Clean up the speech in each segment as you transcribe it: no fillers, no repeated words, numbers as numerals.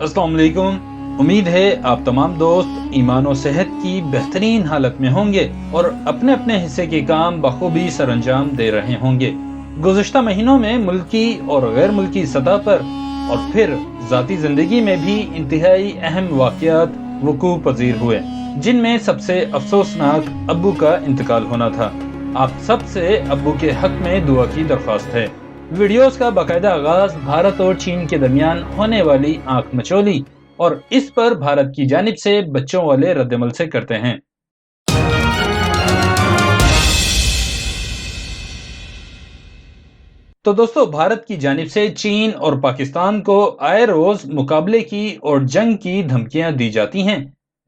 अस्सलाम वालेकुम। उम्मीद है आप तमाम दोस्त ईमान और सेहत की बेहतरीन हालत में होंगे और अपने अपने हिस्से के काम बखूबी सरअंजाम दे रहे होंगे। गुज़िश्ता महीनों में मुल्की और गैर मुल्की सतह पर और फिर ज़ाती ज़िंदगी में भी इंतहाई अहम वाक़यात वक़ू पज़ीर हुए, जिनमें सबसे अफसोसनाक अब्बू का इंतकाल होना था। आप सब से अब्बू के हक में दुआ की दरख्वास्त है। वीडियोस का बाकायदा आगाज भारत और चीन के दरमियान होने वाली आंख मचोली और इस पर भारत की जानिब से बच्चों वाले रद्दमल से करते हैं। तो दोस्तों, भारत की जानिब से चीन और पाकिस्तान को आए रोज मुकाबले की और जंग की धमकियां दी जाती हैं,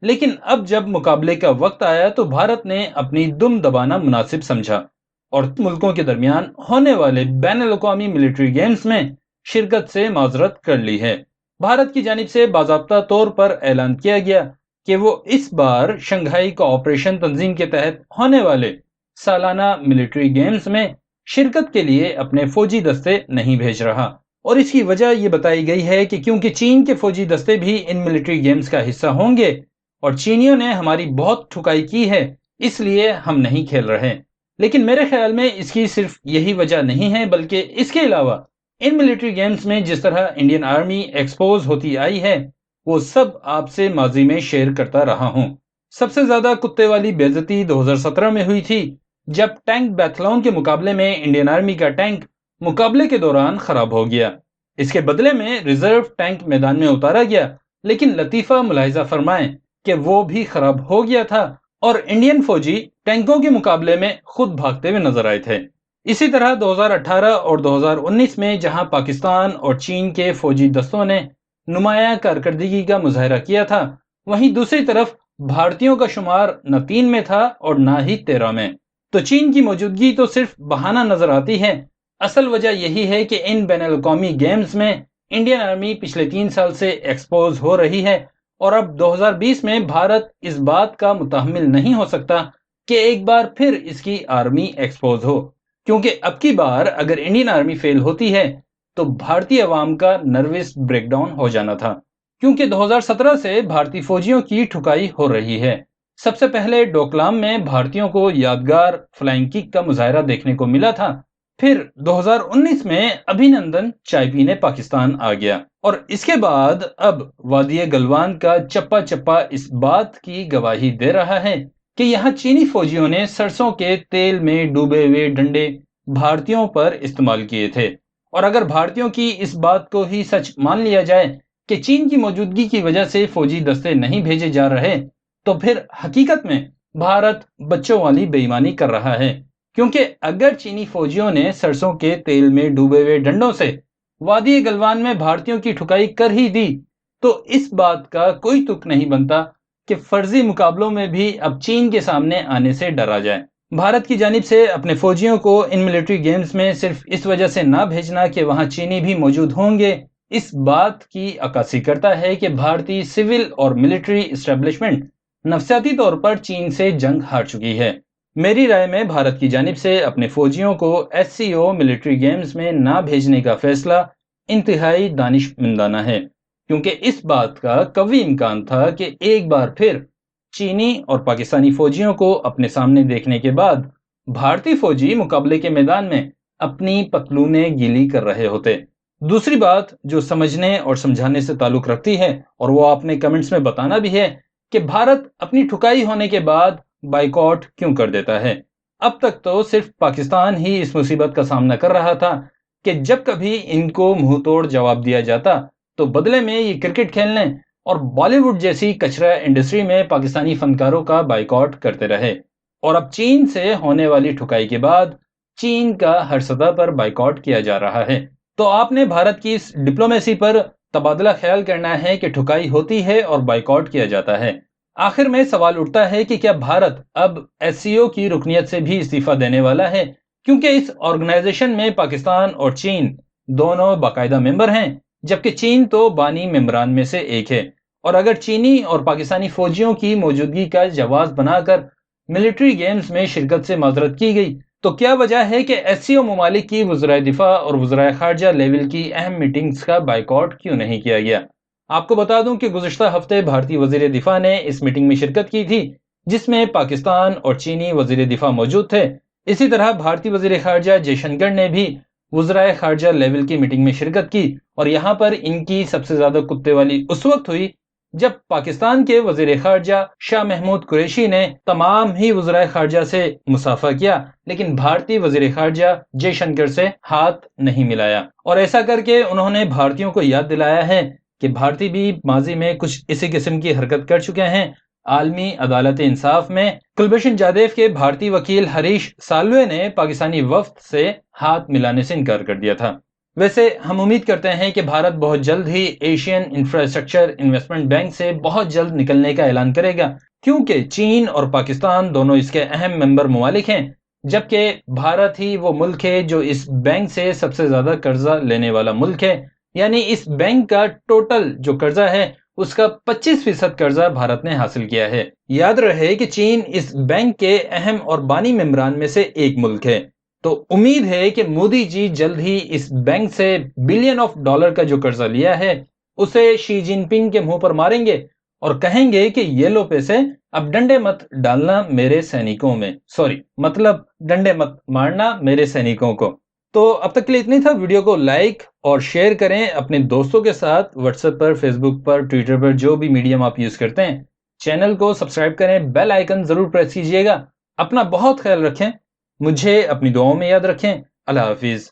लेकिन अब जब मुकाबले का वक्त आया तो भारत ने अपनी दुम दबाना मुनासिब समझा और मुल्कों के दरमियान होने वाले बैनुल-अक़वामी मिलिट्री गेम्स में शिरकत से माजरत कर ली है। भारत की जानिब से बाज़ाब्ता तौर पर ऐलान किया गया कि वो इस बार शंघाई कोऑपरेशन तंजीम के तहत होने वाले सालाना मिलिट्री गेम्स में शिरकत के लिए अपने फौजी दस्ते नहीं भेज रहा, और इसकी वजह यह बताई गई है कि क्योंकि चीन के फौजी दस्ते भी इन मिलिट्री गेम्स का हिस्सा होंगे और चीनियों ने हमारी बहुत ठुकाई की है, इसलिए हम नहीं खेल रहे। लेकिन मेरे ख्याल में इसकी सिर्फ यही वजह नहीं है, बल्कि इसके अलावा इन मिलिट्री गेम्स में जिस तरह इंडियन आर्मी एक्सपोज होती आई है, वो सब आपसे माजी में शेयर करता रहा हूं। सबसे ज्यादा कुत्ते वाली बेइज्जती 2017 में हुई थी, जब टैंक बैथलॉन के मुकाबले में इंडियन आर्मी का टैंक मुकाबले के दौरान खराब हो गया। इसके बदले में रिजर्व टैंक मैदान में उतारा गया, लेकिन लतीफा मुलाहिजा फरमाएं कि वो भी खराब हो गया था और इंडियन फौजी टैंकों के मुकाबले में खुद भागते हुए नजर आए थे। इसी तरह 2018 और 2019 में जहां पाकिस्तान और चीन के फौजी दस्तों ने नुमाया कारकर्दगी का मुजाहरा किया था, वहीं दूसरी तरफ भारतीयों का शुमार न 3 में था और न ही 13 में। तो चीन की मौजूदगी तो सिर्फ बहाना नजर आती है। असल वजह यही है कि इन बैनुल-अक़वामी गेम्स में इंडियन आर्मी पिछले 3 साल से एक्सपोज हो रही है और अब 2020 में भारत इस बात का मुतहम्मिल नहीं हो सकता कि एक बार फिर इसकी आर्मी एक्सपोज हो, क्योंकि अब की बार अगर इंडियन आर्मी फेल होती है तो भारतीय अवाम का नर्वस ब्रेकडाउन हो जाना था, क्योंकि 2017 से भारतीय फौजियों की ठुकाई हो रही है। सबसे पहले डोकलाम में भारतीयों को यादगार फ्लाइंग किक का मुजाहरा देखने को मिला था, फिर 2019 में अभिनंदन चाय पीने पाकिस्तान आ गया, और इसके बाद अब वादी गलवान का चप्पा चप्पा इस बात की गवाही दे रहा है कि यहाँ चीनी फौजियों ने सरसों के तेल में डूबे हुए डंडे भारतीयों पर इस्तेमाल किए थे। और अगर भारतीयों की इस बात को ही सच मान लिया जाए कि चीन की मौजूदगी की वजह से फौजी दस्ते नहीं भेजे जा रहे, तो फिर हकीकत में भारत बच्चों वाली बेईमानी कर रहा है, क्योंकि अगर चीनी फौजियों ने सरसों के तेल में डूबे हुए डंडों से वादी गलवान में भारतीयों की ठुकाई कर ही दी, तो इस बात का कोई तुक नहीं बनता कि फर्जी मुकाबलों में भी अब चीन के सामने आने से डरा जाए। भारत की जानिब से अपने फौजियों को इन मिलिट्री गेम्स में सिर्फ इस वजह से ना भेजना कि वहां चीनी भी मौजूद होंगे, इस बात की अक्कासी करता है कि भारतीय सिविल और मिलिट्री इस्टेब्लिशमेंट नफसियाती तौर पर चीन से जंग हार चुकी है। मेरी राय में भारत की जानिब से अपने फौजियों को SCO मिलिट्री गेम्स में ना भेजने का फैसला इंतहाई दानिशमंदाना है, क्योंकि इस बात का कवी इम्कान था कि एक बार फिर चीनी और पाकिस्तानी फौजियों को अपने सामने देखने के बाद भारतीय फौजी मुकाबले के मैदान में अपनी पतलूनें गीली कर रहे होते। दूसरी बात जो समझने और समझाने से ताल्लुक रखती है, और वो आपने कमेंट्स में बताना भी है, कि भारत अपनी ठुकाई होने के बाद बाइकॉट क्यों कर देता है। अब तक तो सिर्फ पाकिस्तान ही इस मुसीबत का सामना कर रहा था कि जब कभी इनको मुंह तोड़ जवाब दिया जाता तो बदले में ये क्रिकेट खेलने और बॉलीवुड जैसी कचरा इंडस्ट्री में पाकिस्तानी फनकारों का बाइकॉट करते रहे। और अब चीन से होने वाली ठुकाई के बाद चीन का हर सतह पर बाइकॉट किया जा रहा है। तो आपने भारत की इस डिप्लोमेसी पर तबादला ख्याल करना है कि ठुकाई होती है और बाइकॉट किया जाता है। आखिर में सवाल उठता है कि क्या भारत अब SCO की रुकनियत से भी इस्तीफा देने वाला है, क्योंकि इस ऑर्गेनाइजेशन में पाकिस्तान और चीन दोनों बाकायदा मेंबर हैं, जबकि चीन तो बानी मेंबरान में से एक है। और अगर चीनी और पाकिस्तानी फौजियों की मौजूदगी का जवाब बनाकर मिलिट्री गेम्स में शिरकत से माजरत की गई, तो क्या वजह है कि SCO ममालिक की वज़राए दिफा और वज़राए खारजा लेवल की अहम मीटिंग्स का बाइकॉट क्यों नहीं किया गया। آپ کو بتا دوں کہ گزشتہ ہفتے بھارتی وزیر دفاع نے اس میٹنگ میں شرکت کی تھی جس میں پاکستان اور چینی وزیر دفاع موجود تھے۔ اسی طرح بھارتی وزیر خارجہ جے شنکر نے بھی وزرائے خارجہ لیول کی میٹنگ میں شرکت کی، اور یہاں پر ان کی سب سے زیادہ کتے والی اس وقت ہوئی جب پاکستان کے وزیر خارجہ شاہ محمود قریشی نے تمام ہی وزرائے خارجہ سے مصافحہ کیا، لیکن بھارتی وزیر خارجہ جے شنکر سے ہاتھ نہیں ملایا، اور ایسا کر کے انہوں نے بھارتیوں کو یاد دلایا ہے کہ بھارتی بھی ماضی میں کچھ اسی قسم کی حرکت کر چکے ہیں۔ عالمی عدالت انصاف میں کلبھوشن جادیو کے بھارتی وکیل ہریش سالوے نے پاکستانی وفد سے ہاتھ ملانے سے انکار کر دیا تھا۔ ویسے ہم امید کرتے ہیں کہ بھارت بہت جلد ہی ایشین انفراسٹرکچر انویسٹمنٹ بینک سے بہت جلد نکلنے کا اعلان کرے گا، کیونکہ چین اور پاکستان دونوں اس کے اہم ممبر ممالک ہیں، جبکہ بھارت ہی وہ ملک ہے جو اس بینک سے سب سے زیادہ قرضہ لینے والا ملک ہے۔ یعنی اس بینک کا ٹوٹل جو قرضہ ہے اس کا 25% قرضہ بھارت نے حاصل کیا ہے۔ یاد رہے کہ چین اس بینک کے اہم اور بانی ممبران میں سے ایک ملک ہے، تو امید ہے کہ مودی جی جلد ہی اس بینک سے بلین آف ڈالر کا جو قرضہ لیا ہے اسے شی جن پنگ کے منہ پر ماریں گے اور کہیں گے کہ یہ لو پیسے، اب ڈنڈے مت ڈالنا میرے سینیکوں میں، مطلب ڈنڈے مت مارنا میرے سینیکوں کو۔ تو اب تک کے لیے اتنی تھا۔ ویڈیو کو لائک اور شیئر کریں اپنے دوستوں کے ساتھ، واٹس ایپ پر، فیس بک پر، ٹویٹر پر، جو بھی میڈیم آپ یوز کرتے ہیں۔ چینل کو سبسکرائب کریں، بیل آئیکن ضرور پریس کیجئے گا۔ اپنا بہت خیال رکھیں، مجھے اپنی دعاؤں میں یاد رکھیں۔ اللہ حافظ۔